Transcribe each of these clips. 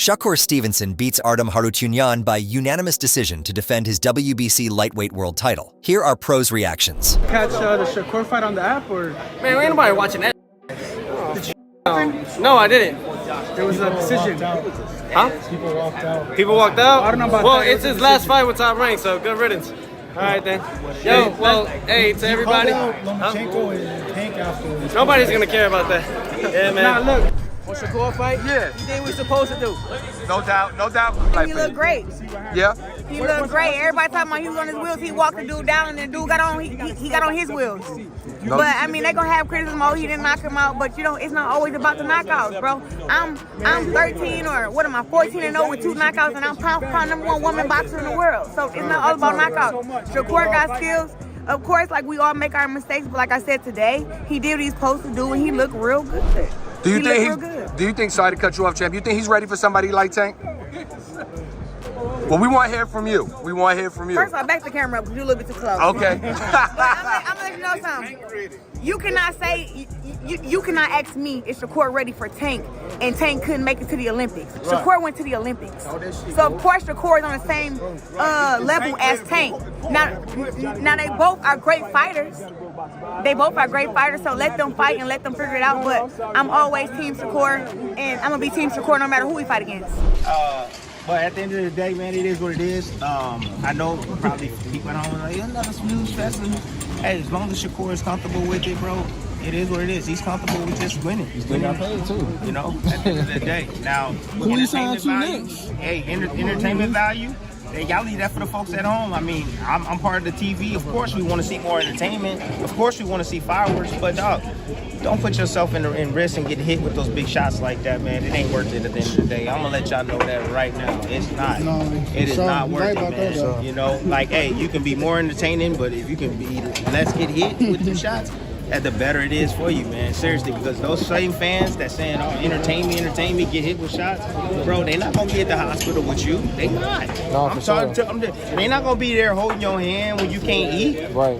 Shakur Stevenson beats Artem Harutyunyan by unanimous decision to defend his WBC lightweight world title. Here are pros' reactions. Catch the Shakur fight on the app, or? Man, ain't nobody watching that. No, I didn't. There was a decision. Huh? People walked out. People walked out? I don't know about well, that. it's his last fight with Top Rank, so good riddance. All right, then. Yo, well, hey, to everybody. Lomachenko and Hank afterwards. Nobody's going to care about that. Yeah, man. Nah, look. On Shakur fight? Yeah. You think we supposed to do? No doubt, no doubt. He looked great. Yeah. He looked great. Everybody talking about he was on his wheels. He walked the dude down, and the dude got on. He got on his wheels. No. But I mean, they gonna have criticism. Oh, he didn't knock him out. But you know, it's not always about the knockouts, bro. I'm 13 or what am I? 14-0 with 2 knockouts, and I'm pound number 1 woman boxer in the world. So it's not all about knockouts. Shakur got skills. Of course, like we all make our mistakes, but like I said today, he did what he's supposed to do, and he looked real good. Do you think, sorry to cut you off, champ, you think he's ready for somebody like Tank? Well, we want to hear from you. We want to hear from you. First of all, back the camera up because you're a little bit too close. Okay. But I'm gonna let you know something. You cannot say, you cannot ask me if Shakur ready for Tank, and Tank couldn't make it to the Olympics. Right. Shakur went to the Olympics. So of course Shakur is on the same level as Tank. Now they both are great fighters. They both are great fighters, so let them fight and let them figure it out. But I'm always Team Shakur, and I'm gonna be Team Shakur no matter who we fight against. But at the end of the day, man, it is what it is. I know probably people at home are like, another snooze fest. Hey, as long as Shakur is comfortable with it, bro, it is what it is. He's comfortable with just winning. He's getting paid too. You know, at the end of the day. Now, who you sign to value, next? hey, entertainment value. Hey, y'all leave that for the folks at home. I mean, I'm part of the TV. Of course, we want to see more entertainment. Of course, we want to see fireworks. But, dog, don't put yourself in risk and get hit with those big shots like that, man. It ain't worth it at the end of the day. I'm going to let y'all know that right now. It's not. It is not worth it, man. You know, like, hey, you can be more entertaining, but if you can be less get hit with the shots, the better it is for you, man. Seriously, because those same fans that saying, oh, entertain me, get hit with shots, bro, they not gonna be at the hospital with you. They not. No, I'm sorry. They not gonna be there holding your hand when you can't eat, right?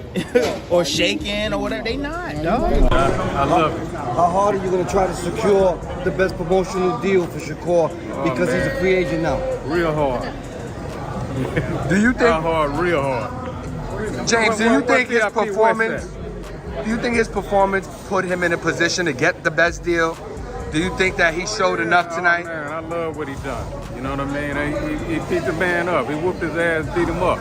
or shaking or whatever. They not, dog. I love it. How hard are you gonna try to secure the best promotional deal for Shakur because he's a free agent now? Real hard. Do you think? Hard, real hard. James, do you think his performance? Do you think his performance put him in a position to get the best deal? Do you think that he showed enough tonight? Man, I love what he done. You know what I mean? He picked the man up. He whooped his ass, beat him up.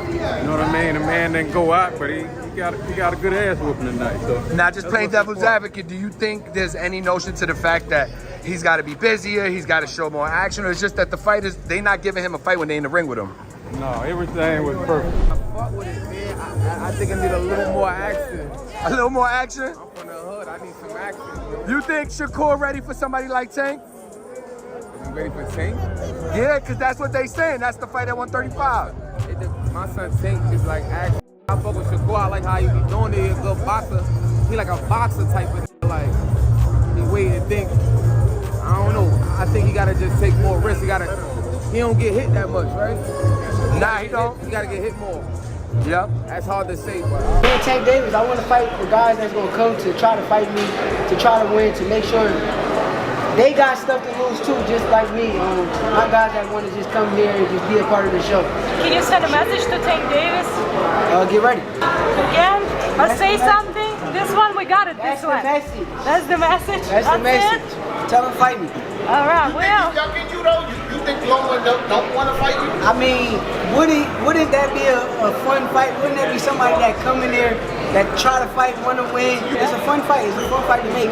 You know what I mean? The man didn't go out, but he got a good ass whooping tonight. So Now, just playing devil's advocate, do you think there's any notion to the fact that he's got to be busier, he's got to show more action, or it's just that the fighters, they not giving him a fight when they in the ring with him? No, everything was perfect. I fuck with it, man. I think I need a little more action. A little more action? I'm from the hood. I need some action. You think Shakur ready for somebody like Tank? You ready for Tank? Yeah, because that's what they saying. That's the fight at 135. My son Tank is like action. I fuck with Shakur. I like how he be doing it. He a good boxer. He like a boxer type of like. He wait and think. I don't know. I think he gotta just take more risks. He don't get hit that much, right? Nah, he don't. He gotta get hit more. Yep. That's hard to say, but Me and Tank Davis, I want to fight the guys that's going to come to try to fight me, to try to win, to make sure they got stuff to lose too, just like me. My guys that want to just come here and just be a part of the show. Can you send a message to Tank Davis? Get ready. Again? Let's say something. This one, we got it. That's this the one. message. That's the message? That's the message. It? Tell them fight me. All right, well. You think Loma don't want to fight you? I mean, wouldn't that be a fun fight? Wouldn't that be somebody that come in there that try to fight, want to win? It's a fun fight. It's a fun fight to make.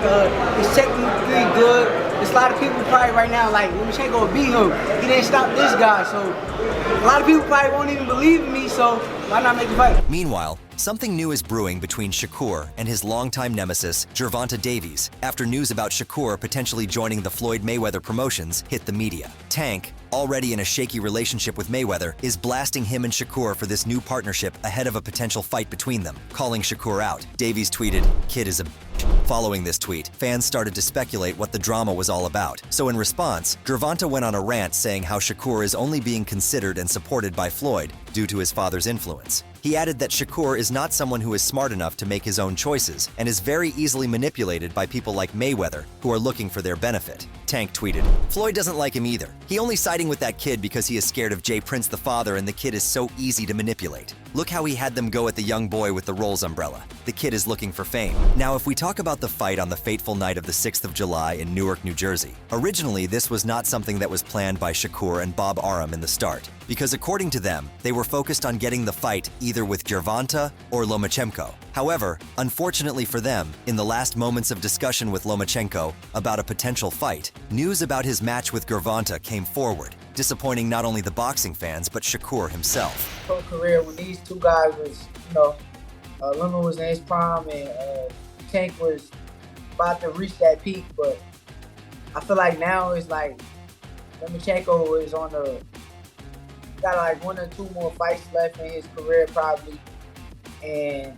It's technically good. There's a lot of people probably right now like, Lomachenko will beat him. He didn't stop this guy, so a lot of people probably won't even believe in me, so why not make the fight? Meanwhile, something new is brewing between Shakur and his longtime nemesis, Gervonta Davies, after news about Shakur potentially joining the Floyd Mayweather promotions hit the media. Tank, already in a shaky relationship with Mayweather, is blasting him and Shakur for this new partnership ahead of a potential fight between them, calling Shakur out. Davies tweeted, "Kid is a bitch." Following this tweet, fans started to speculate what the drama was all about. So in response, Gervonta went on a rant saying how Shakur is only being considered and supported by Floyd due to his father's influence. He added that Shakur is not someone who is smart enough to make his own choices and is very easily manipulated by people like Mayweather who are looking for their benefit. Tank tweeted, "Floyd doesn't like him either. He only siding with that kid because he is scared of Jay Prince the father and the kid is so easy to manipulate. Look how he had them go at the young boy with the Rolls umbrella. The kid is looking for fame." Now, if we talk about the fight on the fateful night of the 6th of July in Newark, New Jersey, originally this was not something that was planned by Shakur and Bob Arum in the start, because according to them, they were focused on getting the fight either with Gervonta or Lomachenko. However, unfortunately for them, in the last moments of discussion with Lomachenko about a potential fight, news about his match with Gervonta came forward, disappointing not only the boxing fans but Shakur himself. Whole career when these two guys was, Loma was in his prime and Tank was about to reach that peak, but I feel like now it's like Lomachenko is on got like 1 or 2 more fights left in his career probably, and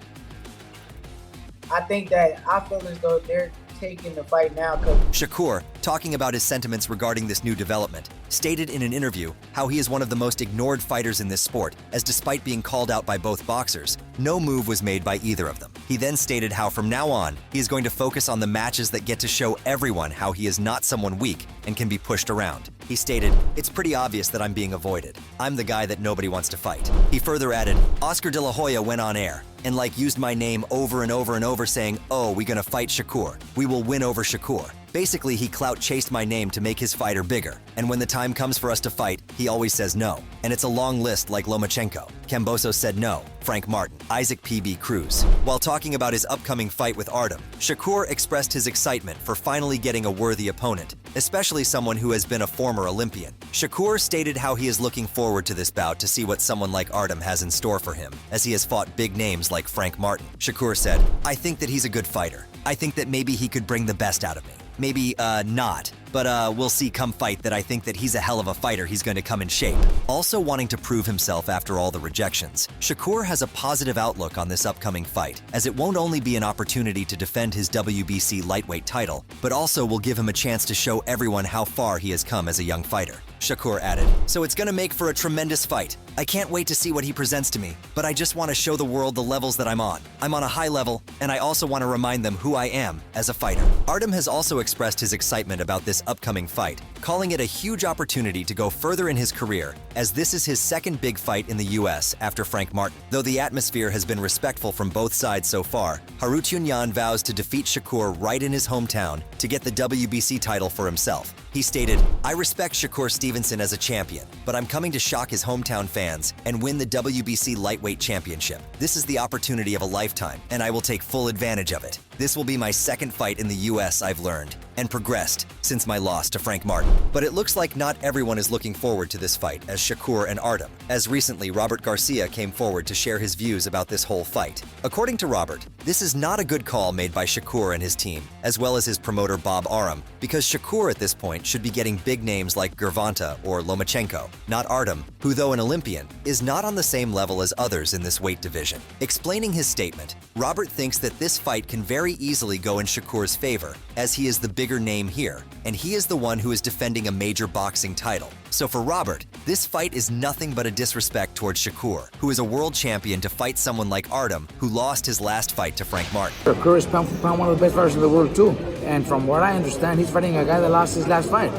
I think that I feel as though they're taking the fight now. Shakur, talking about his sentiments regarding this new development, stated in an interview how he is one of the most ignored fighters in this sport, as despite being called out by both boxers, no move was made by either of them. He then stated how from now on, he is going to focus on the matches that get to show everyone how he is not someone weak and can be pushed around. He stated, "It's pretty obvious that I'm being avoided. I'm the guy that nobody wants to fight." He further added, "Oscar De La Hoya went on air and used my name over and over and over saying, 'Oh, we gonna fight Shakur. We will win over Shakur.' Basically, he clout chased my name to make his fighter bigger. And when the time comes for us to fight, he always says no. And it's a long list like Lomachenko. Camboso said no, Frank Martin, Isaac P.B. Cruz." While talking about his upcoming fight with Artem, Shakur expressed his excitement for finally getting a worthy opponent, especially someone who has been a former Olympian. Shakur stated how he is looking forward to this bout to see what someone like Artem has in store for him, as he has fought big names like Frank Martin. Shakur said, "I think that he's a good fighter. I think that maybe he could bring the best out of me. Maybe, not. But we'll see come fight that I think that he's a hell of a fighter. He's going to come in shape." Also wanting to prove himself after all the rejections, Shakur has a positive outlook on this upcoming fight, as it won't only be an opportunity to defend his WBC lightweight title, but also will give him a chance to show everyone how far he has come as a young fighter. Shakur added, "So it's going to make for a tremendous fight. I can't wait to see what he presents to me, but I just want to show the world the levels that I'm on. I'm on a high level, and I also want to remind them who I am as a fighter." Artem has also expressed his excitement about this upcoming fight, calling it a huge opportunity to go further in his career, as this is his second big fight in the US after Frank Martin. Though the atmosphere has been respectful from both sides so far, Harutyunyan vows to defeat Shakur right in his hometown to get the WBC title for himself. He stated, "I respect Shakur Stevenson as a champion, but I'm coming to shock his hometown fans and win the WBC lightweight championship. This is the opportunity of a lifetime, and I will take full advantage of it. This will be my second fight in the US, I've learned, and progressed since my loss to Frank Martin." But it looks like not everyone is looking forward to this fight as Shakur and Artem, as recently Robert Garcia came forward to share his views about this whole fight. According to Robert, this is not a good call made by Shakur and his team, as well as his promoter Bob Arum, because Shakur at this point should be getting big names like Gervonta or Lomachenko, not Artem, who though an Olympian, is not on the same level as others in this weight division. Explaining his statement, Robert thinks that this fight can very easily go in Shakur's favor, as he is the bigger name here, and he is the one who is defending a major boxing title. So for Robert, this fight is nothing but a disrespect towards Shakur, who is a world champion, to fight someone like Artem, who lost his last fight to Frank Martin. Shakur is pound for pound one of the best fighters in the world too, and from what I understand, he's fighting a guy that lost his last fight.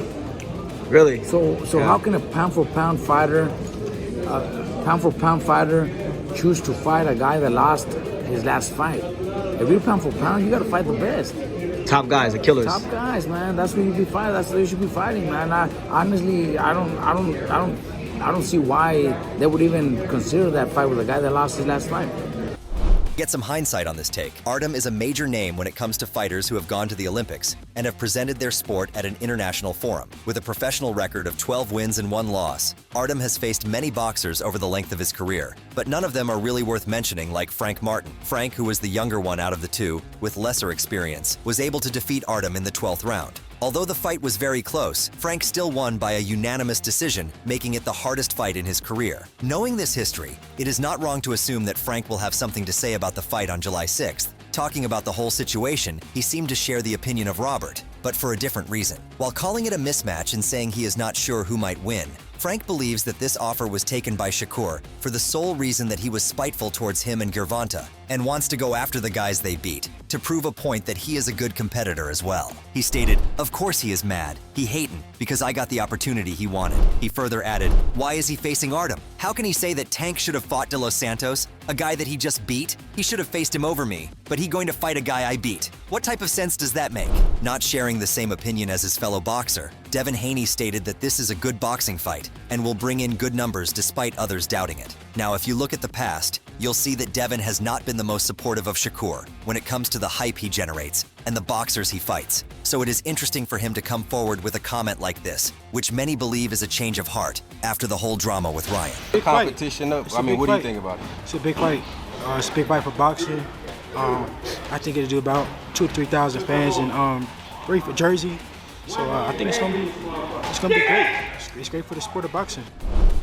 Really? So how can a pound for pound fighter choose to fight a guy that lost his last fight? If you're pound for pound, you got to fight the best. Top guys, the killers. Top guys, man. That's what you be fighting. That's what you should be fighting, man. I don't see why they would even consider that fight with a guy that lost his last fight. Get some hindsight on this take. Artem is a major name when it comes to fighters who have gone to the Olympics and have presented their sport at an international forum. With a professional record of 12 wins and 1 loss, Artem has faced many boxers over the length of his career, but none of them are really worth mentioning like Frank Martin. Frank, who was the younger one out of the two, with lesser experience, was able to defeat Artem in the 12th round. Although the fight was very close, Frank still won by a unanimous decision, making it the hardest fight in his career. Knowing this history, it is not wrong to assume that Frank will have something to say about the fight on July 6th. Talking about the whole situation, he seemed to share the opinion of Robert, but for a different reason. While calling it a mismatch and saying he is not sure who might win, Frank believes that this offer was taken by Shakur for the sole reason that he was spiteful towards him and Gervonta and wants to go after the guys they beat, to prove a point that he is a good competitor as well. He stated, "Of course he is mad. He hatin' because I got the opportunity he wanted." He further added, "Why is he facing Artem? How can he say that Tank should have fought De Los Santos, a guy that he just beat? He should have faced him over me, but he going to fight a guy I beat. What type of sense does that make?" Not sharing the same opinion as his fellow boxer, Devin Haney stated that this is a good boxing fight and will bring in good numbers despite others doubting it. Now, if you look at the past, you'll see that Devin has not been the most supportive of Shakur when it comes to the hype he generates and the boxers he fights. So it is interesting for him to come forward with a comment like this, which many believe is a change of heart after the whole drama with Ryan. Competition up. I mean, what do you think about it? It's a big fight. It's a big fight for boxing. I think it'll do about 2,000 to 3,000 fans and great for Jersey. So I think it's gonna be great. It's great for the sport of boxing.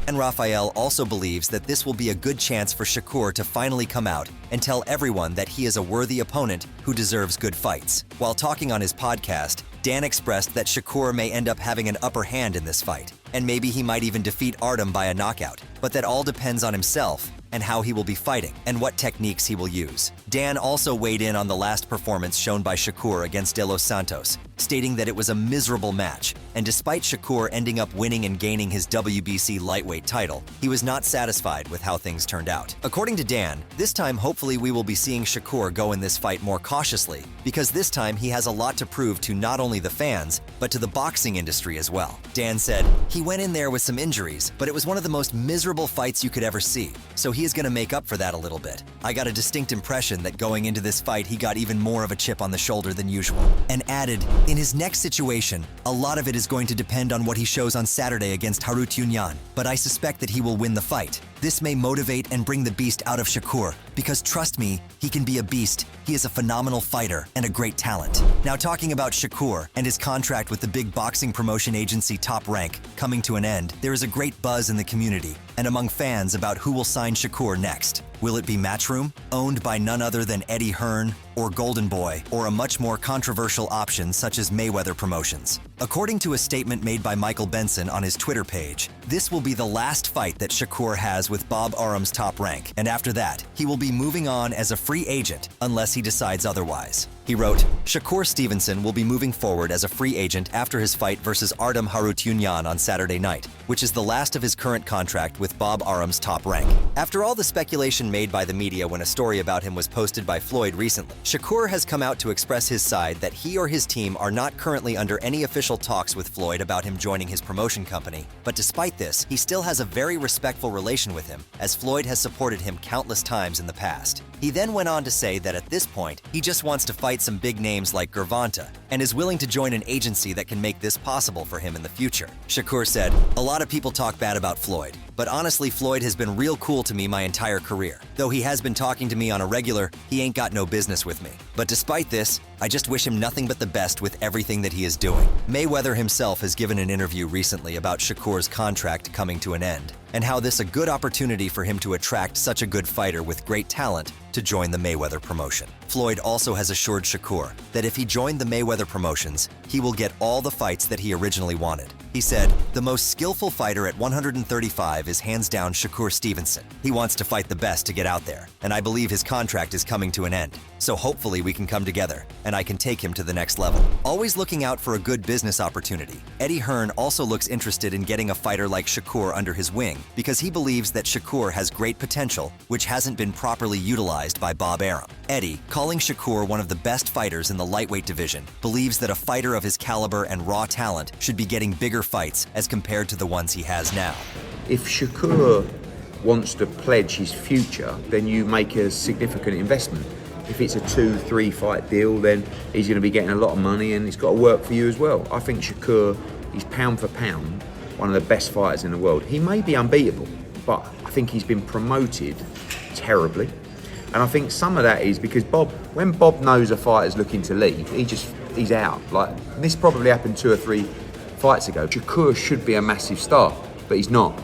And Rafael also believes that this will be a good chance for Shakur to finally come out and tell everyone that he is a worthy opponent who deserves good fights. While talking on his podcast, Dan expressed that Shakur may end up having an upper hand in this fight, and maybe he might even defeat Artem by a knockout, but that all depends on himself and how he will be fighting and what techniques he will use. Dan also weighed in on the last performance shown by Shakur against De Los Santos, stating that it was a miserable match, and despite Shakur ending up winning and gaining his WBC lightweight title, he was not satisfied with how things turned out. According to Dan, this time hopefully we will be seeing Shakur go in this fight more cautiously, because this time he has a lot to prove to not only the fans, but to the boxing industry as well. Dan said, "He went in there with some injuries, but it was one of the most miserable fights you could ever see, so he is going to make up for that a little bit. I got a distinct impression that going into this fight he got even more of a chip on the shoulder than usual," and added, "In his next situation, a lot of it is going to depend on what he shows on Saturday against Harutyunyan, but I suspect that he will win the fight. This may motivate and bring the beast out of Shakur, because trust me, he can be a beast. He is a phenomenal fighter and a great talent." Now, talking about Shakur and his contract with the big boxing promotion agency Top Rank coming to an end, there is a great buzz in the community and among fans about who will sign Shakur next. Will it be Matchroom, owned by none other than Eddie Hearn, or Golden Boy, or a much more controversial option such as Mayweather Promotions? According to a statement made by Michael Benson on his Twitter page, this will be the last fight that Shakur has with Bob Arum's Top Rank, and after that, he will be moving on as a free agent unless he decides otherwise. He wrote, "Shakur Stevenson will be moving forward as a free agent after his fight versus Artem Harutyunyan on Saturday night, which is the last of his current contract with Bob Arum's Top Rank." After all the speculation made by the media when a story about him was posted by Floyd recently, Shakur has come out to express his side that he or his team are not currently under any official talks with Floyd about him joining his promotion company, but despite this, he still has a very respectful relation with him, as Floyd has supported him countless times in the past. He then went on to say that at this point, he just wants to fight some big names like Gervonta and is willing to join an agency that can make this possible for him in the future. Shakur said, "A lot of people talk bad about Floyd, but honestly, Floyd has been real cool to me my entire career. Though he has been talking to me on a regular, he ain't got no business with me. But despite this, I just wish him nothing but the best with everything that he is doing." Mayweather himself has given an interview recently about Shakur's contract coming to an end, and how this a good opportunity for him to attract such a good fighter with great talent to join the Mayweather promotion. Floyd also has assured Shakur that if he joined the Mayweather promotions, he will get all the fights that he originally wanted. He said, "The most skillful fighter at 135 is hands down Shakur Stevenson. He wants to fight the best to get out there, and I believe his contract is coming to an end. So hopefully we can come together, and I can take him to the next level." Always looking out for a good business opportunity, Eddie Hearn also looks interested in getting a fighter like Shakur under his wing because he believes that Shakur has great potential, which hasn't been properly utilized by Bob Arum. Eddie, calling Shakur one of the best fighters in the lightweight division, believes that a fighter of his caliber and raw talent should be getting bigger fights as compared to the ones he has now. If Shakur wants to pledge his future, then you make a significant investment. If it's a 2-3 fight deal, then he's going to be getting a lot of money and it's got to work for you as well. I think Shakur is pound for pound one of the best fighters in the world. He may be unbeatable, but I think he's been promoted terribly. And I think some of that is because when Bob knows a fighter's looking to leave, he's out. Like, this probably happened 2 or 3 fights ago. Shakur should be a massive star, but he's not.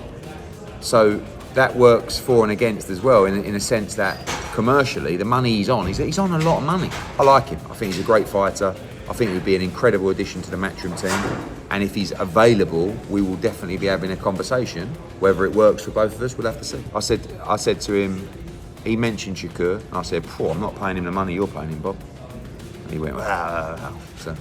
So that works for and against as well, in a sense that commercially, the money he's on a lot of money. I like him. I think he's a great fighter. I think it would be an incredible addition to the Matchroom team. And if he's available, we will definitely be having a conversation. Whether it works for both of us, we'll have to see. I said to him, he mentioned Shakur, and I said, I'm not paying him the money you're paying him, Bob. And he went, So.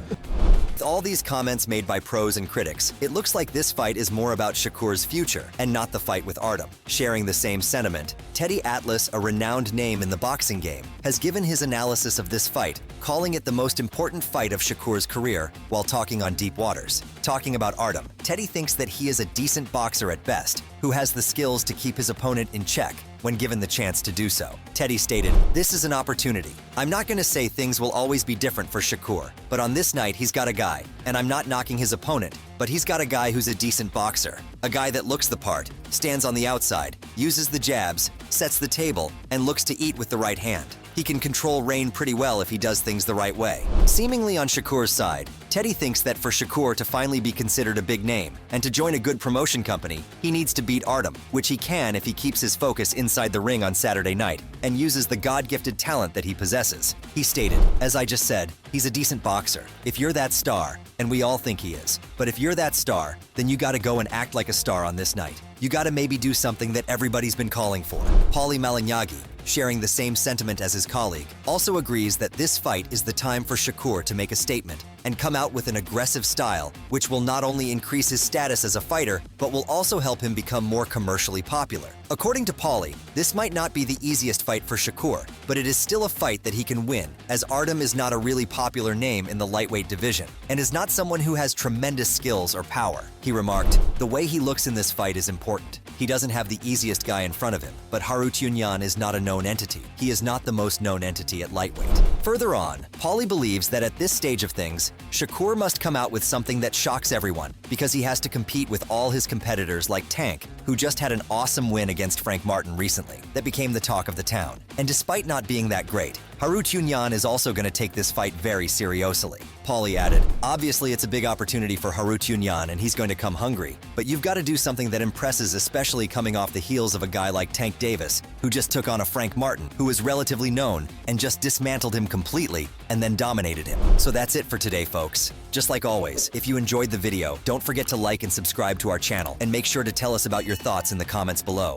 With all these comments made by pros and critics, it looks like this fight is more about Shakur's future and not the fight with Artem. Sharing the same sentiment, Teddy Atlas, a renowned name in the boxing game, has given his analysis of this fight, calling it the most important fight of Shakur's career while talking on Deep Waters. Talking about Artem, Teddy thinks that he is a decent boxer at best, who has the skills to keep his opponent in check when given the chance to do so. Teddy stated, "This is an opportunity. I'm not going to say things will always be different for Shakur, but on this night he's got a guy, and I'm not knocking his opponent, but he's got a guy who's a decent boxer, a guy that looks the part, stands on the outside, uses the jabs, sets the table, and looks to eat with the right hand. He can control Rain pretty well if he does things the right way." Seemingly on Shakur's side, Teddy thinks that for Shakur to finally be considered a big name and to join a good promotion company, he needs to beat Artem, which he can if he keeps his focus inside the ring on Saturday night and uses the God-gifted talent that he possesses. He stated, "As I just said, he's a decent boxer. If you're that star, and we all think he is, but if you're that star, then you gotta go and act like a star on this night. You gotta maybe do something that everybody's been calling for." Paulie Malignaggi, sharing the same sentiment as his colleague, also agrees that this fight is the time for Shakur to make a statement and come out with an aggressive style, which will not only increase his status as a fighter, but will also help him become more commercially popular. According to Paulie, this might not be the easiest fight for Shakur, but it is still a fight that he can win, as Artem is not a really popular name in the lightweight division, and is not someone who has tremendous skills or power. He remarked, "The way he looks in this fight is important. He doesn't have the easiest guy in front of him, but Harutyunyan is not a known entity. He is not the most known entity at lightweight." Further on, Paulie believes that at this stage of things, Shakur must come out with something that shocks everyone, because he has to compete with all his competitors like Tank, who just had an awesome win against Frank Martin recently that became the talk of the town. And despite not being that great, Harutyunyan is also going to take this fight very seriously. Paulie added, "Obviously it's a big opportunity for Harutyunyan and he's going to come hungry, but you've got to do something that impresses, especially coming off the heels of a guy like Tank Davis, who just took on a Frank Martin, who is relatively known, and just dismantled him completely and then dominated him." So that's it for today, folks. Just like always, if you enjoyed the video, don't forget to like and subscribe to our channel, and make sure to tell us about your thoughts in the comments below.